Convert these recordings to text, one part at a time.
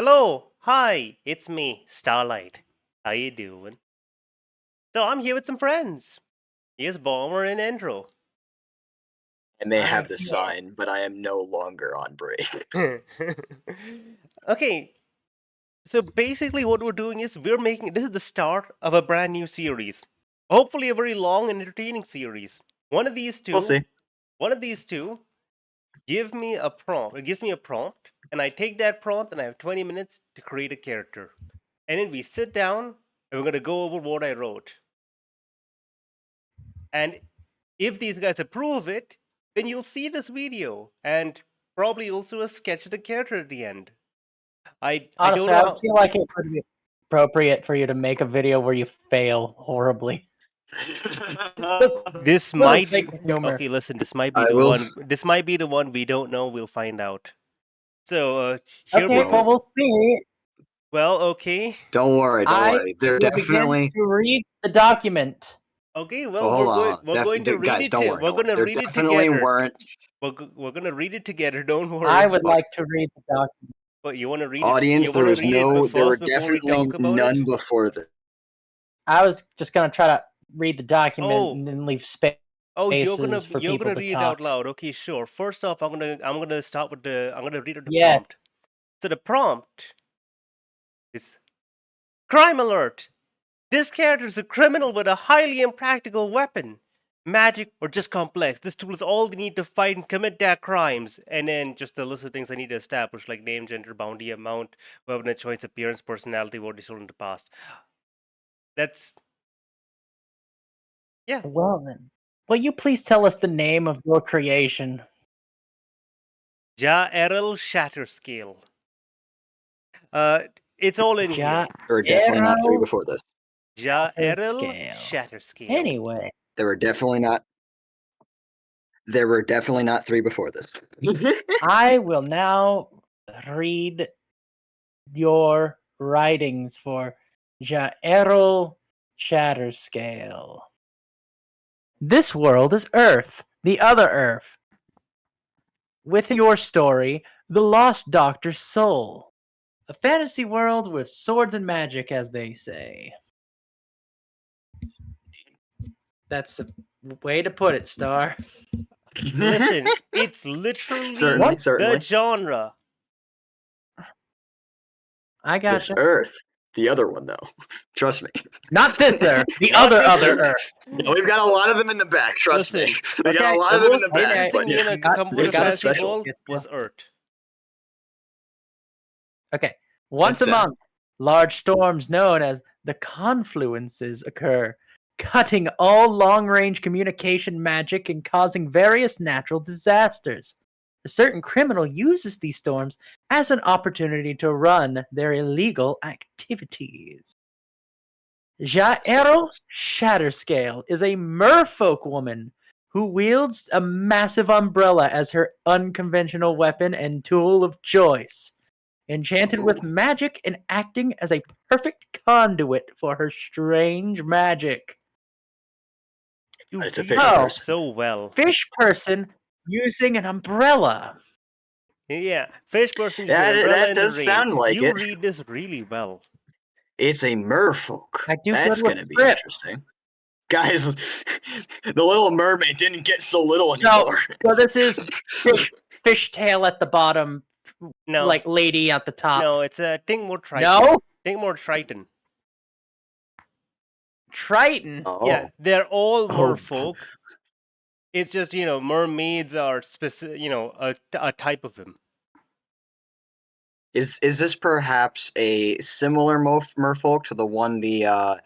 Hello, hi, it's me, Starlight. How you doing? So I'm here with some friends. Here's Bomber and Endro. I may I'm have the here. sign, but I am no longer on break. Okay, so basically what we're doing is this is the start of a brand new series. Hopefully a very long and entertaining series. One of these We'll two, see. one of these two give me a prompt. It gives me a prompt, and I take that prompt and I have 20 minutes to create a character. And then we sit down and we're gonna go over what I wrote. And if these guys approve of it, then you'll see this video and probably also a sketch of the character at the end. I don't Honestly, know I would how. feel like it would be appropriate for you to make a video where you fail horribly. Just This for the might sake of humor. okay. Listen, this might be I the will. one. This might be the one we don't know. We'll find out. So here Okay, we well, Well, go. we'll see. Well, okay, don't worry, don't I worry. They're will begin definitely. to read the document. okay. Well, Well, hold on. we're going to read Guys, it. don't worry, We're don't worry. gonna There read it definitely together. weren't. We're gonna read it together. Don't I worry. would Look, like to read the document. But you want to read it? audience, You want to read it there were first before we definitely talk about it? none before this. I was just going to try to read the document Oh, and then leave spaces oh, for you're people gonna to read it out talk. loud. Okay, sure. First off, I'm gonna start with I'm gonna read out the Yes. prompt. So the prompt is crime alert. This character is a criminal with a highly impractical weapon. Magic or just complex. This tool is all they need to fight and commit their crimes. And then just the list of things I need to establish, like name, gender, bounty, amount, weapon of choice, appearance, personality, what they sold in the past. That's yeah. Well then, will you please tell us the name of your creation? Jaerl Shatterscale. Uh, it's all in here. There were definitely not three Jaerl before this. Jaerl Shatterscale. Shatterscale. Anyway, There were definitely not. There were definitely not three before this. I will now read your writings for Jaerl Shatterscale. This world is Earth, the other Earth. Within your story, the Lost Doctor's Soul. A fantasy world with swords and magic, as they say. That's the way to put it, Star. Listen, it's literally Certainly, the certainly. genre. I This gotcha. Earth, the other one though. Trust me. Not this Earth, the Not other this Earth. Yeah, we've got a lot of them in the back. Trust me. Listen, We got Okay, a lot The of them in most the back. recent But thing yeah, in a come with we a got a fantasy special. world was Earth. Okay. Once a That's month, large storms known as the confluences occur, cutting all long-range communication magic and causing various natural disasters. A certain criminal uses these storms as an opportunity to run their illegal activities. Jaerl Shatterscale is a merfolk woman who wields a massive umbrella as her unconventional weapon and tool of choice, enchanted with magic and acting as a perfect conduit for her strange magic. You It's a read fish this person. so well. Fish person using an umbrella. Yeah, fish person using Yeah, an umbrella that in the does rain. sound like You it. read this really well. It's a merfolk. I do That's good with going to be scripts. interesting. Guys, the Little Mermaid didn't get so little So, anymore. so this is fishtail at the bottom, No, like lady at the top. no, it's a think more Triton. No? Think more Triton. Triton. Oh. Yeah, they're all Oh. merfolk. It's just mermaids are specific. A type of them. Is this perhaps a similar merfolk to the one the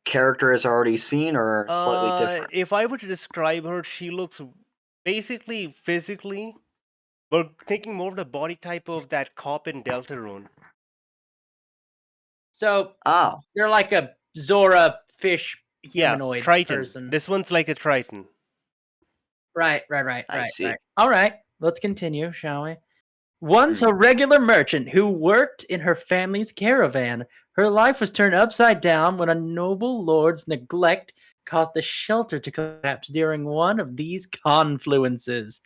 character has already seen, or slightly different? If I were to describe her, she looks basically physically. We're thinking more of the body type of that cop in Deltarune. So Oh, they're like a Zora fish humanoid Yeah, Triton. person. This one's like a Triton. Right. I see. Right. All right, let's continue, shall we? Once a regular merchant who worked in her family's caravan, her life was turned upside down when a noble lord's neglect caused the shelter to collapse during one of these confluences.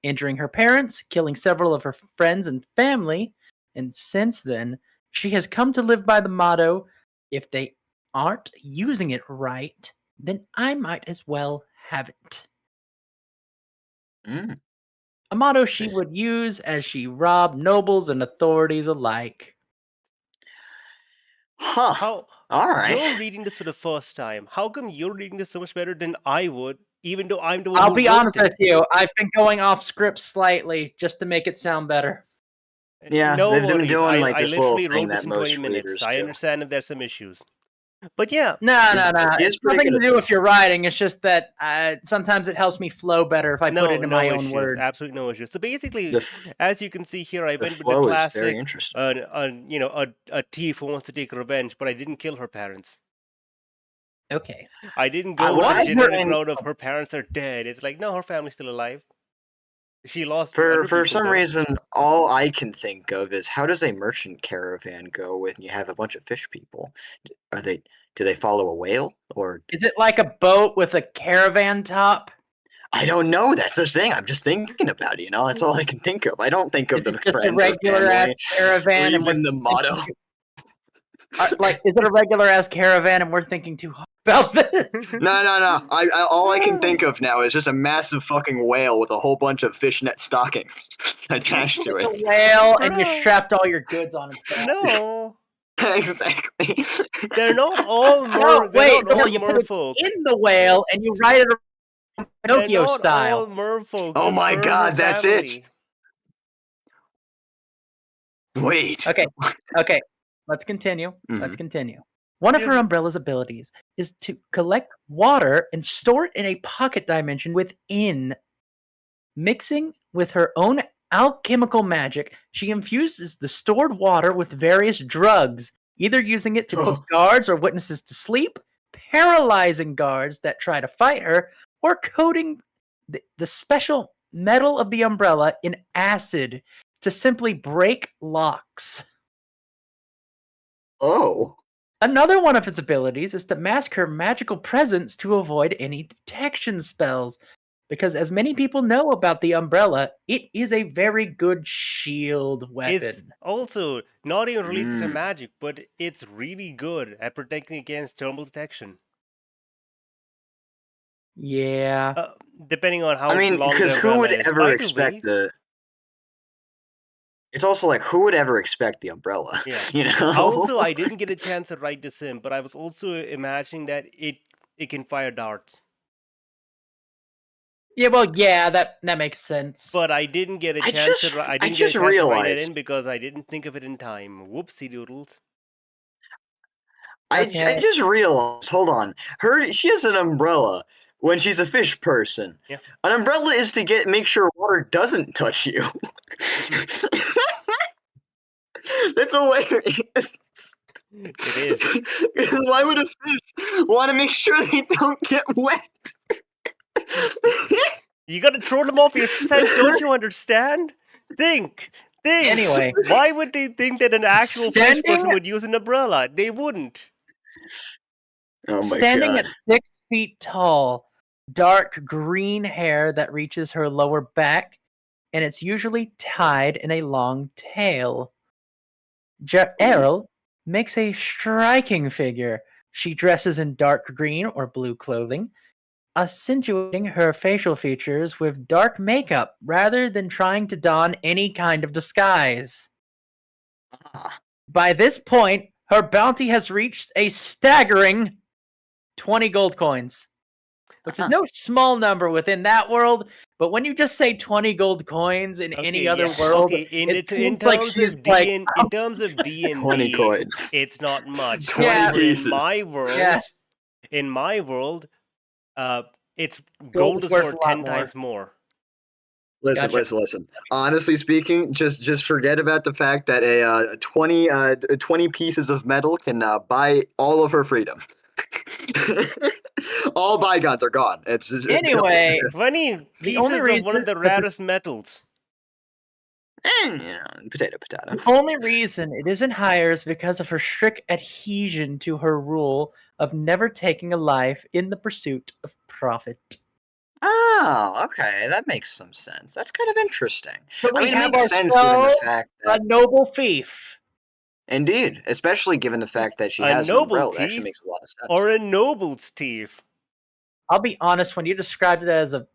Injuring her parents, killing several of her friends and family, And since then, she has come to live by the motto, if they aren't using it right, then I might as well have it. Mm, A motto she Nice. would use as she robbed nobles and authorities alike. Huh. How All you're right. reading this for the first time? How come you're reading this so much better than I would, even though I'm the one I'll who be wrote honest with it? you, I've been going off script slightly just to make it sound better. Yeah, No they've been worries. doing I like I this little literally thing wrote this that in 20 most minutes. readers I do. understand if there's some issues. But yeah, No, Yeah, no, no. he is It's pretty nothing good to at do this. with your writing. It's just that sometimes it helps me flow better if I put it in my no own issues. words. Absolutely no issues. So basically, The f- as you can see here, I the went with the flow is very classic, interesting. a thief who wants to take revenge, but I didn't kill her parents. Okay. I didn't I go with What the want I've heard, generic and route of her parents are dead. It's like, no, her family's still alive. She lost for other for people some though. reason, all I can think of is how does a merchant caravan go when you have a bunch of fish people? Are they do they follow a whale or is it like a boat with a caravan top? I don't know. That's the thing. I'm just thinking about it. That's all I can think of. I don't think of Is it the just a friends or regular ass family or caravan and we're even the motto. thinking is it a regular ass caravan and we're thinking too hard about this? No. All I can think of now is just a massive fucking whale with a whole bunch of fishnet stockings attached to It's a it. whale and you Bro, strapped all your goods on its back. no, Exactly. they're not all No, they're wait, not no, all you put it merfolk. in the whale and you ride it around They're Pinocchio not style. all merfolk. Oh Just my her and her god, that's it. family. Wait. Okay, let's continue. Let's Mhm. continue. One of her Yeah. umbrella's abilities is to collect water and store it in a pocket dimension within. Mixing with her own alchemical magic, she infuses the stored water with various drugs, either using it to put Oh, guards or witnesses to sleep, paralyzing guards that try to fight her, or coating the special metal of the umbrella in acid to simply break locks. oh. Another one of his abilities is to mask her magical presence to avoid any detection spells. Because as many people know about the umbrella, it is a very good shield It's weapon. also not even related to Mm. magic, but it's really good at protecting against thermal detection. Yeah. Uh, Depending on I how mean, long the because who umbrella would is. ever By the expect way, the? It's also like who would ever expect the umbrella? yeah. You know. Also, I didn't get a chance to write this in, but I was also imagining that it can fire darts. Yeah, well, yeah, that makes sense. But I didn't get a I chance to just I I didn't get a just chance to write that realized in because I didn't think of it in time. Whoopsie doodles. I Okay. just realized. Hold on, she has an umbrella when she's a fish person. Yeah. An umbrella is to make sure water doesn't touch you. Mhm. That's hilarious. It is. Why would a fish want to make sure they don't get wet? You gotta throw them off yourself, don't you understand? Think! Think! Anyway, Why would they think that an actual fish standing person would use an umbrella? They wouldn't. Oh my standing god. at 6 feet tall, dark green hair that reaches her lower back, and it's usually tied in a long tail. Ooh. Errol makes a striking figure. She dresses in dark green or blue clothing, accentuating her facial features with dark makeup rather than trying to don any kind of disguise. Ah. By this point, her bounty has reached a staggering 20 gold coins, which is Ah. no small number within that world. But when you just say 20 gold coins in any Okay, other yeah. world, Okay, it in seems like terms she's of like, in terms of D and 20 D, coins. it's not much. 20 yeah, However, pieces. yeah, in my world, uh, it's gold gold is is worth a worth lot 10 more. times more. Listen, Gotcha. listen. Honestly speaking, just forget about the fact that a 20 pieces of metal can buy all of her freedom. All bygones are gone. Anyway, 20 the only pieces of one of reason the that the rarest metals. potato, potato. The only reason it isn't higher is because of her strict adhesion to her rule of never taking a life in the pursuit of profit. Oh, okay, that makes some sense. That's kind of interesting. So I we mean, it have makes sense given the ourselves fact a that, noble thief. indeed, especially given the fact that she A has an noble umbrella, that actually thief makes a lot of sense. or a noble thief? I'll be honest, when you described it as a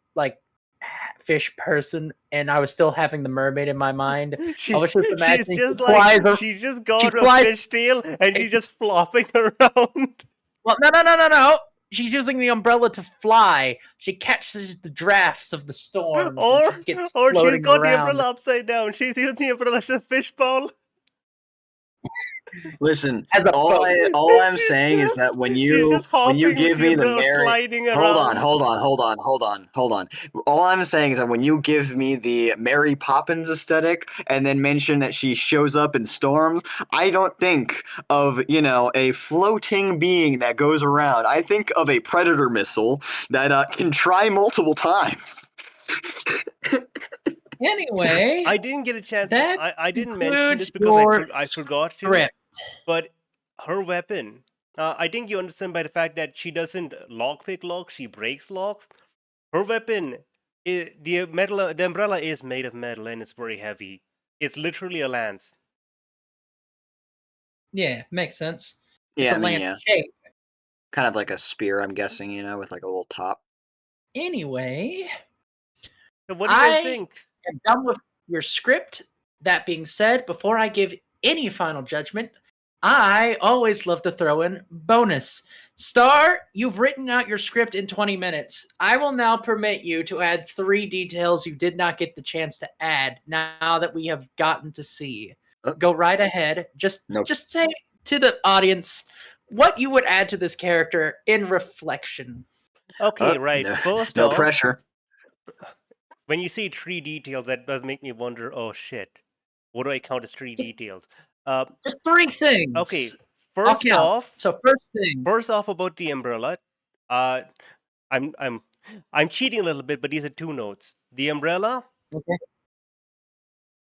fish person, and I was still having the mermaid in my mind, I was just She's imagining just like she's just she got a flies. fishtail and she's just flopping around. Well, no. She's using the umbrella to fly. She catches the drafts of the storms and Or she gets she's floating got the around. umbrella upside down. She's using the umbrella as a fishbowl. Listen, As a boat. all I'm saying is that she's just when you hopping with give the me the umbrella, Mary, sliding hold on, around. hold on. All I'm saying is that when you give me the Mary Poppins aesthetic and then mention that she shows up in storms, I don't think of, a floating being that goes around. I think of a predator missile that can try multiple times. Anyway, I didn't get a chance. that I didn't mention this concludes because your I forgot to. script. But her weapon, I think you understand by the fact that she doesn't lockpick locks, she breaks locks. Her weapon, the umbrella is made of metal and it's very heavy. It's literally a lance. Yeah, makes sense. It's Yeah, a I mean, lance yeah. shape. Kind of like a spear, I'm guessing, with like a little top. Anyway, So what do you guys I think? am done with your script. That being said, before I give any final judgment, I always love to throw in bonus. Star, you've written out your script in 20 minutes. I will now permit you to add 3 details you did not get the chance to add now that we have gotten to see. Go right ahead. Nope. Just say to the audience what you would add to this character in reflection. Okay, right. No, First no off, pressure. when you see 3 details, that does make me wonder, oh shit, what do I count as 3 details? Just 3 things. Okay, I'll first count. off, So first thing. about the umbrella, uh, I'm cheating a little bit, but these are 2 notes. The umbrella Okay.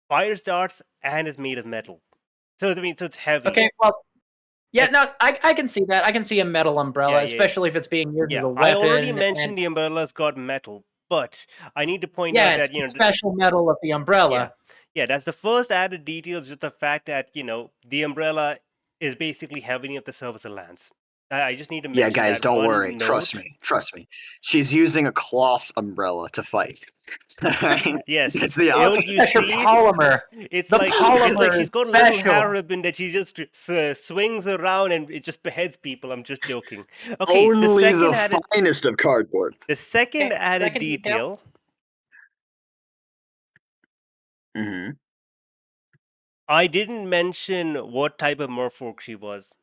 fires darts and is made of metal. So so it's heavy. Okay. Well, yeah. No, I can see that. I can see a metal umbrella, Yeah. especially if it's being used as Yeah, a I already weapon. mentioned And the umbrella's got metal, but I need to point yeah, out it's that the special metal of the umbrella. yeah, that's the first added detail. Just the fact that the umbrella is basically heavy enough to serve as a lance. I just need to Yeah, mention guys, that don't one worry. note. Trust me. She's using a cloth umbrella to fight. Alright? Yes, It's the don't opposite. you Special see? polymer. It's The like polymer she's is got a little hair special. ribbon that she just swings around and it just beheads people. I'm just joking. Okay, Only the finest of cardboard. the second Okay, added second detail. detail. Hmm. I didn't mention what type of merfolk she was.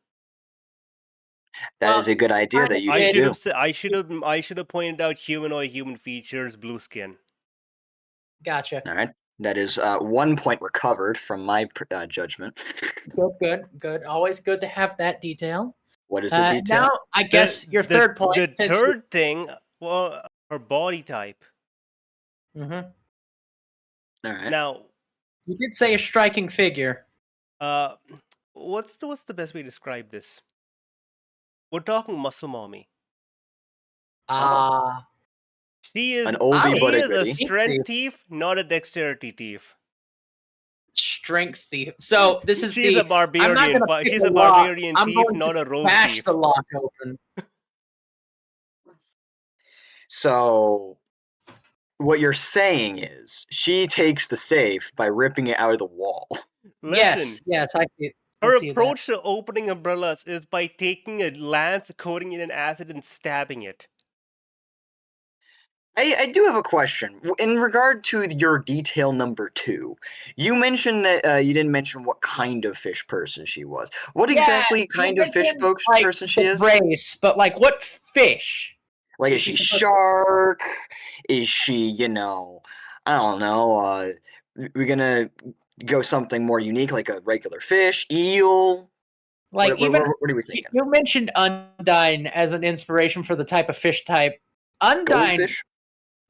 That is a good idea kind that of you I should should do. have I should have pointed out human features, blue skin. Gotcha. All right. That is 1 point recovered from my judgment. Good. Always good to have that detail. What is the detail? Now, I guess your third point. The third thing, well, her body type. Mm-hmm. All right. Now, You did say a striking figure. what's the best way to describe this? We're talking muscle mommy. She is An oldie but a a goodie. strength thief, not a dexterity thief. Strength thief. So this is She's a I'm not barbarian. going to pick She's a a lock. barbarian I'm thief, going not to a rogue smash thief. the lock open. So what you're saying is she takes the safe by ripping it out of the wall. Listen, Yes, I see. her see that. approach to opening umbrellas is by taking a lance, coating it in acid, and stabbing it. I do have a question. In regard to your detail number 2, you mentioned that you didn't mention what kind of fish person she was. What exactly kind of fish person she is? Race, but like what fish? Like, is she shark? Is she, I don't know, we're gonna go something more unique, like a regular fish, eel? Like What are we thinking? You mentioned Undine as an inspiration for the type of fish type. Goldfish?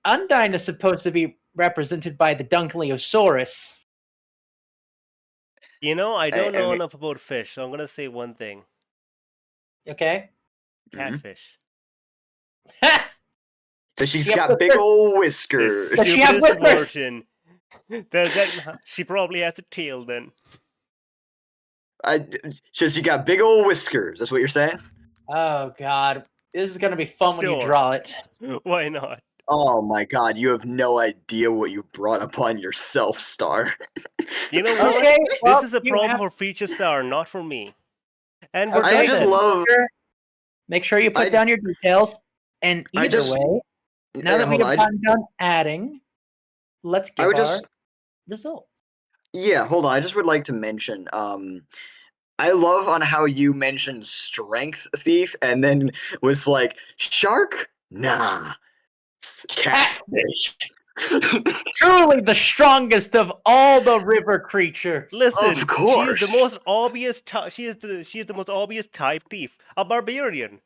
Undine is supposed to be represented by the Dunkleosaurus. I don't know enough about fish, so I'm gonna say one thing. Okay. Catfish. So she's Yep, got the big third- old The whiskers. Does she have stupidest whiskers? version. She probably has a tail then. So she got big old whiskers. That's what you're saying? Oh god, this is gonna be fun when you Sure. draw it. Why not? Oh my god, you have no idea what you brought upon yourself, Star. You know what? Okay, well, This is a you problem have- for Future Star, not for me. And we're Okay, I done just then. love. Make sure you put I- down your details. And I either just- way, now Hey, that we hold have on. gotten done adding, let's I give would our just. results. Yeah, hold on. I just would like to mention. I love on how you mentioned Strength Thief and then was like shark. Nah, catfish. Truly the strongest of all the river creatures. Listen, Of she is the course. most obvious. She is the most obvious type thief. A barbarian.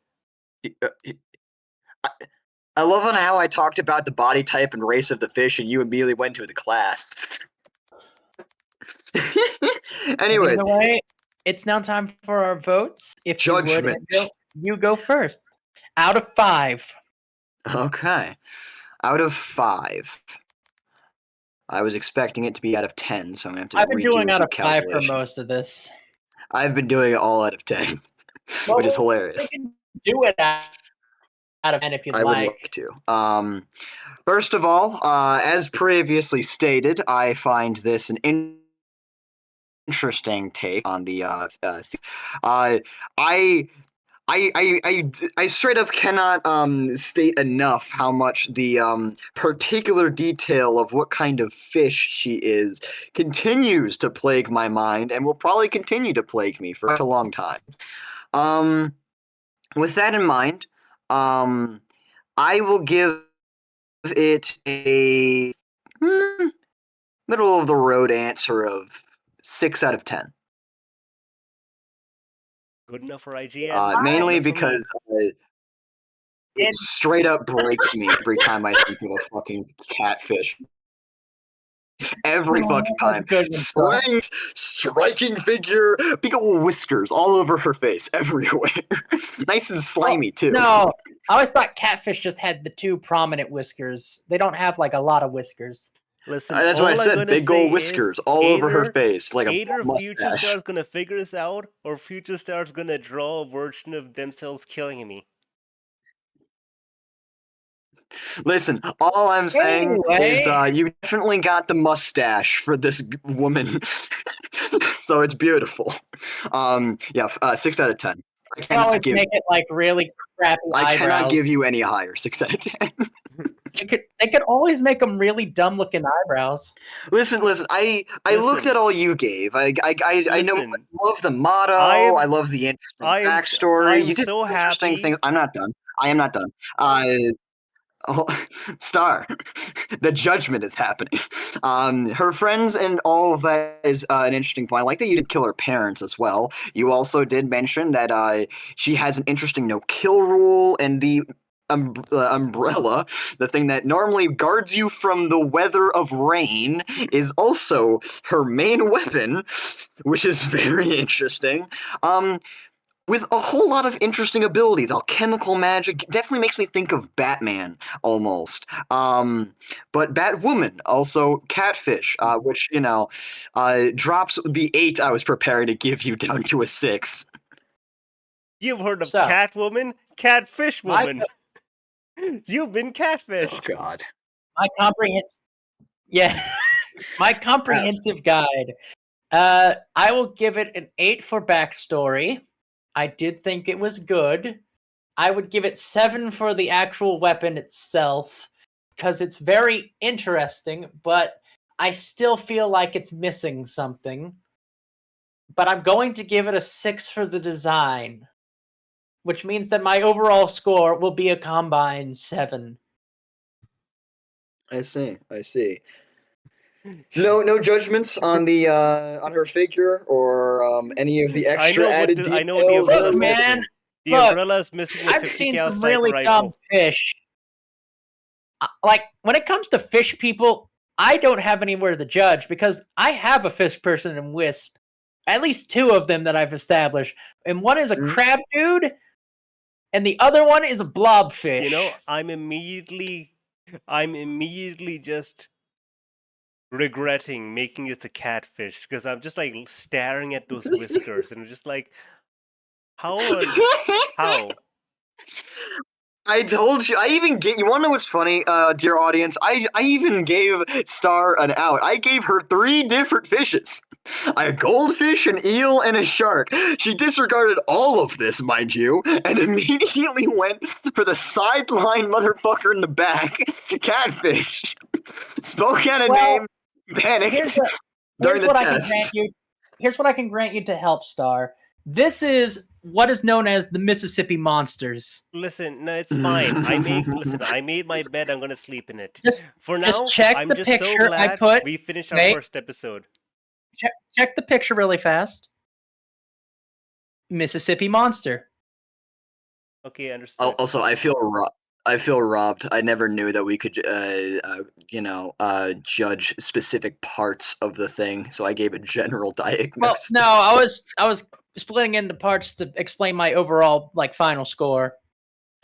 I love on how I talked about the body type and race of the fish, and you immediately went to the class. And Anyways, either way, it's now time for our votes. If you would, Judgment. Endro, you go first. Out of 5. okay. Out of 5. I was expecting it to be out of 10, so I'm gonna have to I've been redo doing a out few of 5 for calculations. most of this. I've been doing it all out of 10, Well, which is we hilarious. can do it out of 10 if you'd I would like. like to. First of all, as previously stated, I find this an interesting take on the I I straight up cannot state enough how much the particular detail of what kind of fish she is continues to plague my mind and will probably continue to plague me for a long time. With that in mind, I will give it a middle of the road answer of 6 out of 10. Good enough for IGN. Mainly Enough for me. because it straight up breaks me every time I think of a fucking catfish. Every fucking time. Striking figure, big old whiskers all over her face, everywhere. Nice and slimy, too. No, I always thought catfish just had the 2 prominent whiskers. They don't have like a lot of whiskers. Listen, That's all what I I'm said, gonna big say old whiskers all over her face, like a either Future mustache. Star's gonna figure this out, or Future Star's gonna draw a version of themselves killing me. Listen, all I'm saying is Anyway. you definitely got the mustache for this woman, so it's beautiful. Yeah, 6 out of 10. You can always make it like really crappy I eyebrows. cannot give you any higher. 6 out of 10. They could always make them really dumb looking eyebrows. Listen. I looked Listen. at all you gave. I know. I Listen, love the motto. I'm- I love the interesting I'm backstory. You did so interesting happy. things. I'm not done. I am not done. Oh, Star, the judgment is happening. Her friends and all of that is an interesting point. I like that you did kill her parents as well. You also did mention that she has an interesting no-kill rule, and the umbrella, the thing that normally guards you from the weather of rain, is also her main weapon, which is very interesting. With a whole lot of interesting abilities. Alchemical magic definitely makes me think of Batman almost. But Batwoman, also Catfish, which, drops the 8 I was preparing to give you down to a 6. You've heard of So, Catwoman? Catfish my- woman. You've been catfished. Oh, God. My my comprehensive guide. I will give it an 8 for backstory. I did think it was good. I would give it 7 for the actual weapon itself, because it's very interesting, but I still feel like it's missing something. But I'm going to give it a 6 for the design, which means that my overall score will be a combined 7. I see. No judgments on the on her figure or any of the extra added details. I know what the Look, umbrella's man, missing. The look, umbrella's missing the I've 50 seen cal some sniper really dumb rifle. fish. Like, when it comes to fish people, I don't have anywhere to judge because I have a fish person in Wisp. At least 2 of them that I've established. And one is a crab dude, and the other one is a blobfish. You know, I'm immediately just regretting making it a catfish because I'm just like staring at those whiskers and I'm just like, how? I told you. I even gave. You want to know what's funny, dear audience? I even gave Star an out. I gave her 3 different fishes: a goldfish, an eel, and a shark. She disregarded all of this, mind you, and immediately went for the sideline motherfucker in the back, catfish. Spoke out a Well, name, panicked Here's during the what I can grant test. you. Here's what I can grant you to help, Star. This is what is known as the Mississippi Monsters. Listen, no, it's fine. I made my bed. I'm gonna sleep in it. Just For just now, check I'm the just so picture I glad put. we finished our Wait. first episode. Check the picture really fast. Mississippi Monster. Okay, understood. Also, I feel robbed. I never knew that we could, judge specific parts of the thing. So I gave a general Well, diagnosis. no, I was splitting into parts to explain my overall final score.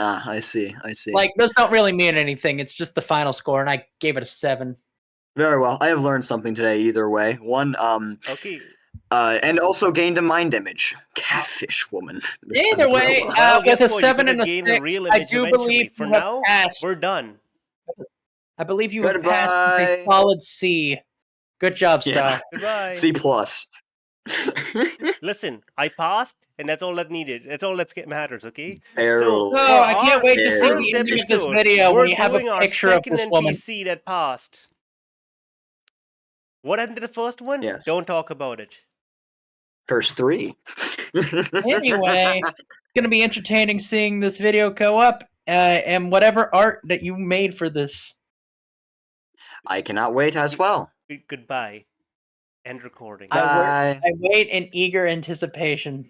Ah, I see. Like, those don't really mean anything. It's just the final score, and I gave it a 7. Very well. I have learned something today. Either way, one. Okay. And also gained a mind image. Catfish woman. Either way, Well, with guess a what? You're 7 gonna and a gain 6, a real I image do eventually. believe For you have now, passed. we're done. I believe you have passed with a Goodbye. solid C. Good job, Star. Yeah. Goodbye. C plus. Listen, I passed, and that's all that needed. That's all that matters. Okay. Errol. So Oh, for I can't our wait to see first the ending of this episode, video we're when you have a doing our picture of second this woman. NPC that passed. What happened to the first one? Yes. Don't talk about it. First 3. Anyway, it's gonna be entertaining seeing this video go up, and whatever art that you made for this. I cannot wait as well. Goodbye. End recording. Bye. I wait in eager anticipation.